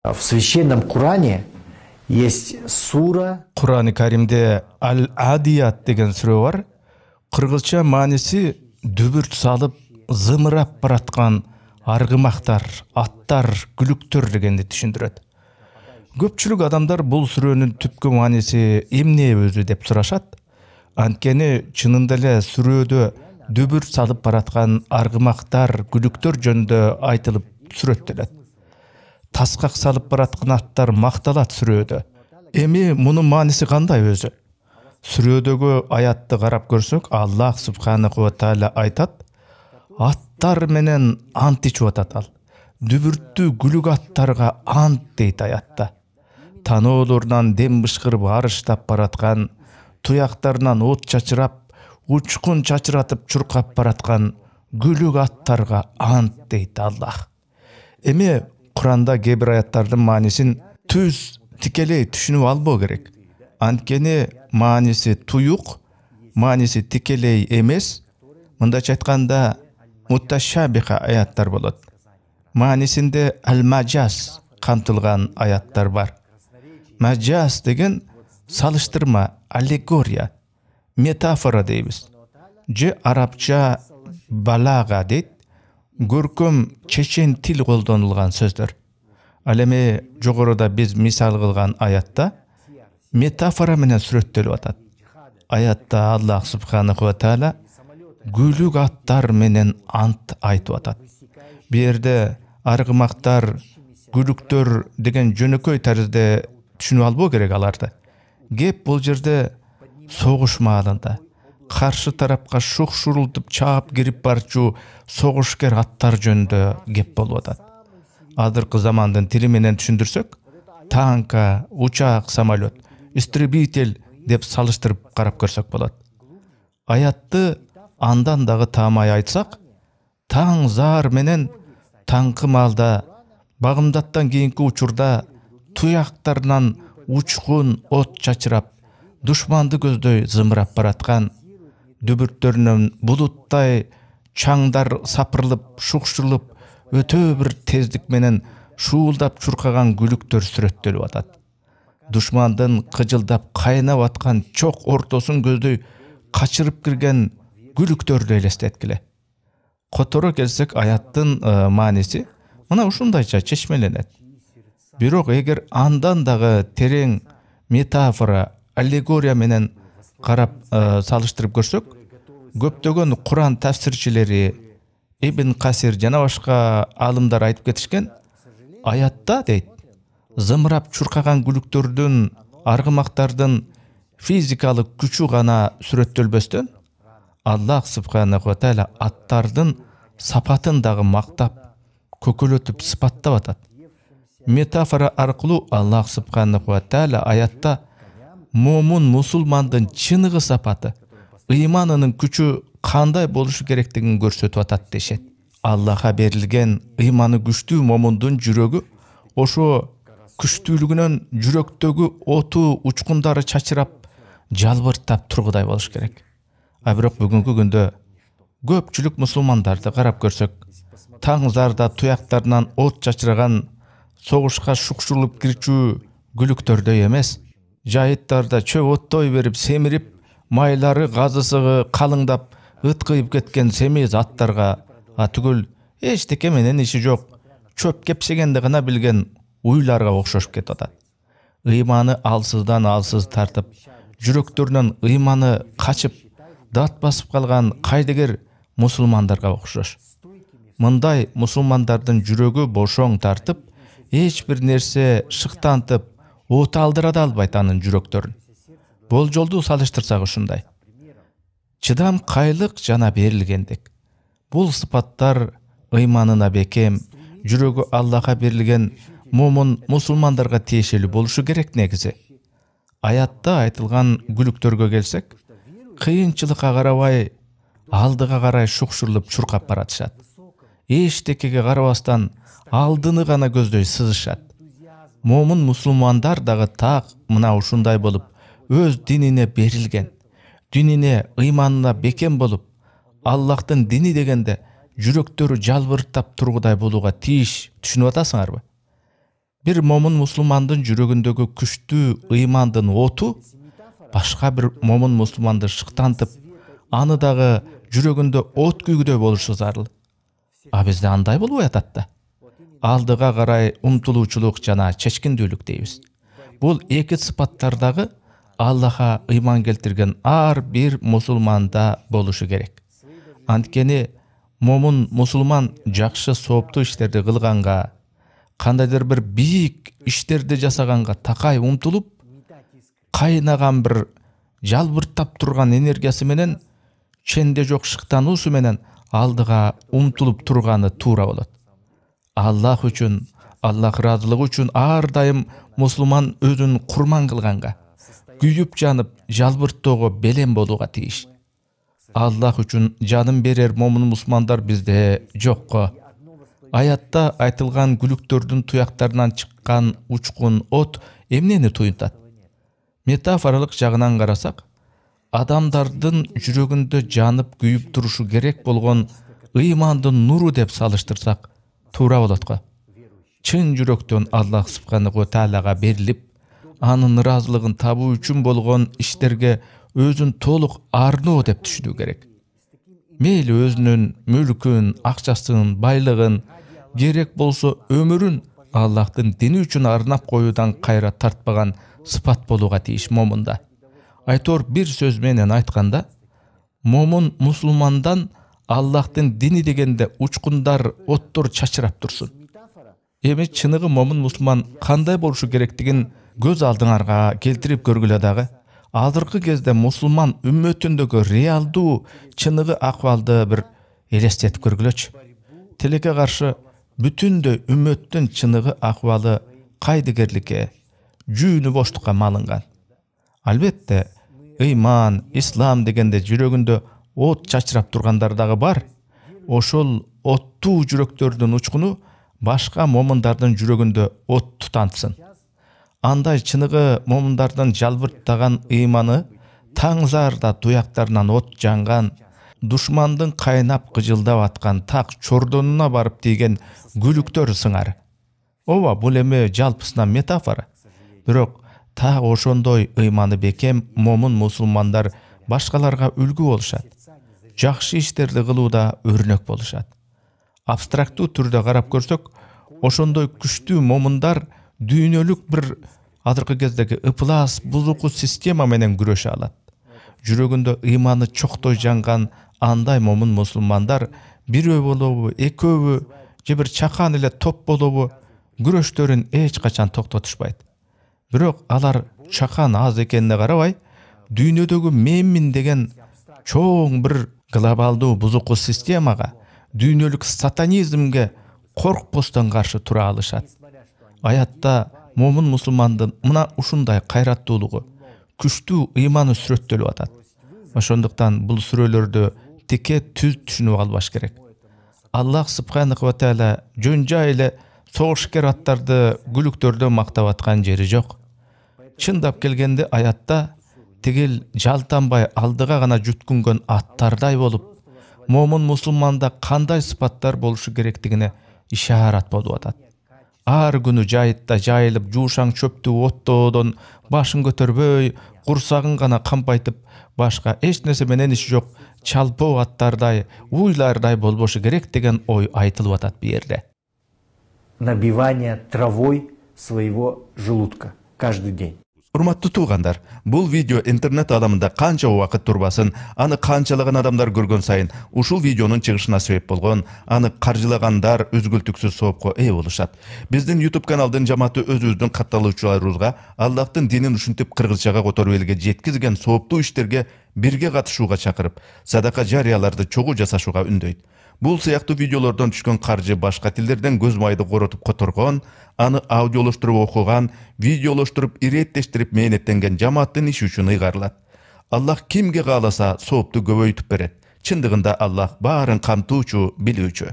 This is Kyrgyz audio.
В священном Коране есть сура. Kur'an-ı Kerim'de Al-Adiyat деген сүрө бар. Кыргызча мааниси дүбүрт салып, зымырап бараткан аргымактар, аттар, күлүктөр дегенди түшүндүрөт. Көпчүлүк адамдар бул сүрөнүн түпкү мааниси эмне өзү деп сурашат. Анткени чынында эле сүрөдө дүбүрт салып бараткан аргымактар, күлүктөр жөнүндө айтылып сүрөттөлөт. Таскак салып бараткан аттар макталат сүрөдө. Эми мунун мааниси кандай өзү? Сүрөдөгү аятты карап көрсөк, Аллах субханаху ва тааля айтат: аттар менен ант ичип атат ал. Дүбүрттүү күлүк аттарга ант дейт аятта. Таноолорунан дем бышкырып арыштап бараткан, туяктарынан от чачырап, учкун чачыратып чуркап бараткан күлүк аттарга ант дейт Аллах. Эми Куранда кээ бир аяттардын маанисин түз тикелей түшүнүп албоо керек. Анткени мааниси туюк, мааниси тикелей эмес. Мындайча айтканда муташабиха аяттар болот. Маанисинде ал-маджаз камтылган аяттар бар. Маджаз деген салыштырма, аллегория, метафора дейбиз. Же арабча балага дейт. Көркөм чечен тил колдонулган сөздөр. Ал эми жогоруда биз мисал кылган аятта метафора менен сүрөттөлүп атат. Аятта Аллах субханаху ва тааля күлүк аттар менен ант айтып атат. Бу жерде аргымактар, күлүктөр деген жөнөкөй тарызда түшүнүп албоо керек аларды. Кеп бул жерде согуш маалында каршы тарапка шух-шурултуп чаап кирип барчу согушкер аттар жөнүндө кеп болуп атат. Азыркы замандын тили менен түшүндүрсөк, танка, учак, самолет, истребитель деп салыштырып карап көрсөк болот. Аятты андан дагы таамай айтсак, таң заар менен таңкы маалда багымдаттан кийинки учурда туяктарынан учкун от чачырап, душманды көздөй зымырап бараткан, дүбүрттөрүнөн булуттай чаңдар сапырылып, шукшурулуп, өтө бир тездик менен шуулдап чуркаган күлүктөр сүрөттөлүп атат. Душмандын кыжылдап кайнап аткан чок ортосун көздөй качырып кирген күлүктөрдү элестеткиле. Которо келсек, аяттын мааниси мына ушундайча чечмеленет. Бирок эгер андан дагы терең метафора, аллегория менен карап салыштырып көрсөк, көптөгөн Куран тафсирчилери, Ибн Касир жана башка алымдар айтып кетишкен, аятта дейт, зымырап чуркаган күлүктөрдүн, аргымактардын физикалык күчү гана сүрөттөлбөстөн, Аллах субханаху ва тааля аттардын сапатын дагы мактап, көкөлөтүп сыпаттап атат. Метафора аркылуу Аллах субханаху ва тааля аятта момун мусулмандын чыныгы сапаты, ыйманынын күчү кандай болушу керектигин көрсөтүп атат дешет. Аллаха берилген ыйманы күчтүү момундун жүрөгү ошо күчтүүлүгүнөн жүрөктөгү оту учкундары чачырап, жалбырттап тургудай болуш керек. А бирок бүгүнкү күндө көпчүлүк мусулмандарды карап көрсөк, таң зарда туяктарынан от чачыраган, согушка шукшурулуп кирчүү күлүктөрдөй эмес, жайыттарда чөп оттой берип семирип, майлары газысыгы калыңдап, ыткыйып кеткен семиз аттарга, түгүл эчтеке менен иши жок, чөп кепсегенди гана билген уйларга окшошуп кетип атат. Ыйманы алсыздан алсыз тартып, жүрөктөрүнөн ыйманы качып, дат басып калган кайдыгер мусулмандарга окшош. Мындай мусулмандардын жүрөгү бошоң тартып, эч бир нерсе шыктантып, от алдыра да албайт анын жүрөктөрүн. Болжолду салыштырсак ушундай. Чыдамкайлык жана берилгендик. Бул сыпаттар ыйманына бекем, жүрөгү Аллаха берилген момун мусулмандарга тиешелүү болушу керек негизи. Аятта айтылган күлүктөргө келсек, кыйынчылыкка карабай, алдыга карай шукшурулуп чуркап баратышат. Эчтекеге карабастан алдыны гана көздөй сызышат. Момун мусулмандар дагы так мына ушундай болуп, өз динине берилген, динине, ыйманына бекем болуп, Аллахтын дини дегенде жүрөктөрү жалбырттап тургудай болууга тийиш. Түшүнүп атасыңарбы? Bir момун мусулмандын жүрөгүндөгү күчтүү ыймандын оту башка бир момун мусулманды шыктантып, аны дагы жүрөгүндө от күйгүдөй болушу зарыл. А бизде андай болбой атат да. Алдыга карай умтулуучулук жана чечкиндүүлүк дейбиз. Бул эки сыпаттардагы Аллаха ыйман келтирген ар бир мусулманда болушу керек. Анткени момун мусулман жакшы сооптуу иштерди кылганга, кандайдыр бир бийик иштерди жасаганга такай умтулуп, кайнаган бир жалбырттап турган энергиясы менен, ченде жок шыктануусу менен алдыга умтулуп турганы туура болот. Аллах үчүн, Аллах ыраазылыгы үчүн ар дайым мусулман өзүн курман кылганга, күйүп жанып жалбырттоого белем болууга тийиш. Аллах үчүн жанын берер момун мусулмандар бизде жокко. Аятта айтылган күлүктөрдүн туяктарынан чыккан учкун от эмнени туюнтат? Метафоралык жагынан карасак, адамдардын жүрөгүндө жанып күйүп турушу керек болгон ыймандын нуру деп салыштырсак туура болот го. Чын жүрөктөн Аллах субханаху таалага берилип, анын ыраазылыгын табуу үчүн болгон иштерге өзүн толук арноо деп түшүнүү керек. Мейли өзүнүн мүлкүн, акчасын, байлыгын, керек болсо өмүрүн Аллахтын дини үчүн арнап коюудан кайра тартпаган сыпат болууга тийиш момунда. Айтор бир сөз менен айтканда, момун мусулмандан Аллахтын дини дегенде учкундар, оттор чачырап турсун. Эми чыныгы момун мусулман кандай болушу керектигин көз алдыңарга келтирип көргүлө дагы. Азыркы кезде мусулман үммөтүндөгү реалдуу чыныгы акыбалды бир элестетип көргүлөчү. Тилекке каршы бүтүндөй үммөттүн чыныгы акыбалы кайдыгерликке, жүүнү боштукка малынган. Албетте, ыйман, ислам дегенде жүрөгүндө от чачырап тургандар дагы бар. Ошол оттуу жүрөктөрдүн учкуну башка момундардын жүрөгүндө от тутантсын. Андай чыныгы момундардын жалбырттаган ыйманы таңзарда туяктарынан от жанган, душмандын кайнап кыжылдап аткан так чордонуна барып тийген күлүктөр сыңар. Ооба, бул эми жалпысынан метафора. Бирок так ошондой ыйманы бекем момун мусулмандар башкаларга үлгү болушат. Жакшы иштерди кылууда өрнөк болушат. Абстрактуу түрдө карап көрсөк, ошондой күчтүү момундар дүйнөлүк бир азыркы кездеги ыплас, бузуку система менен күрөшө алат. Жүрөгүндө ыйманы чоктой жанган андай момун мусулмандар бирөө болобу, экөөбү, же бир чакан эле топ болобу, күрөштөрүн эч качан токтотушпайт. Бирок алар чакан аз экенине карабай, дүйнөдөгү менмин деген чоң бир глобалдуу бузуку системага, дүйнөлүк сатанизмге коркпостон каршы тура алышат. Аятта момун мусулмандын мына ушундай кайраттуулугу, күчтүү ыйманы сүрөттөлүп атат. Ошондуктан бул сүрөлөрдү тике түз түшүнүп албаш керек. Аллах субханаху ва таала жөн жай эле согушкер аттарды күлүктөрдө мактап аткан жери жок. Чындап келгенде аятта тигил жалтанбай алдыга гана жүткүнгөн аттардай болуп, момун мусулманда кандай сыпаттар болушу керектигине ишарат болуп атат. Ар күнү жайытта жайылып жуушаң чөптүү оттоодон башын көтөрбөй, курсагын гана кампайтып, башка эч нерсе менен иши жок чалпоо аттардай, уйлардай болбошу керек деген ой айтылып атат бу жерде. Набивание травой своего желудка каждый день. Урматтуу туугандар, бул видео интернет аламында канча убакыт турбасын, аны канчалаган адамдар көргөн сайын ушул видеонун чыгышына себеп болгон, аны каржылагандар өзгөлтүксүз соопко ээ болушат. Биздин YouTube каналдын жамааты өзүбүздүн катталуучуларыбызга Аллахтын динин ушинтип кыргызчага которуп элге жеткизген сооптуу иштерге бирге катышууга чакырып, садака жарыяларды чогуу жасашууга үндөйт. Бул сыяктуу видеолордон түшкөн каржы башка тилдерден көз майды коротуп которгон, аны аудиолоштуруп окуган, видеолоштуруп иреттештирип мээнеттенген жамааттын иши үчүн ыйгарылат. Аллах кимге кааласа соопту көбөйтүп берет. Чындыгында Аллах баарын камтуучу, билүүчү.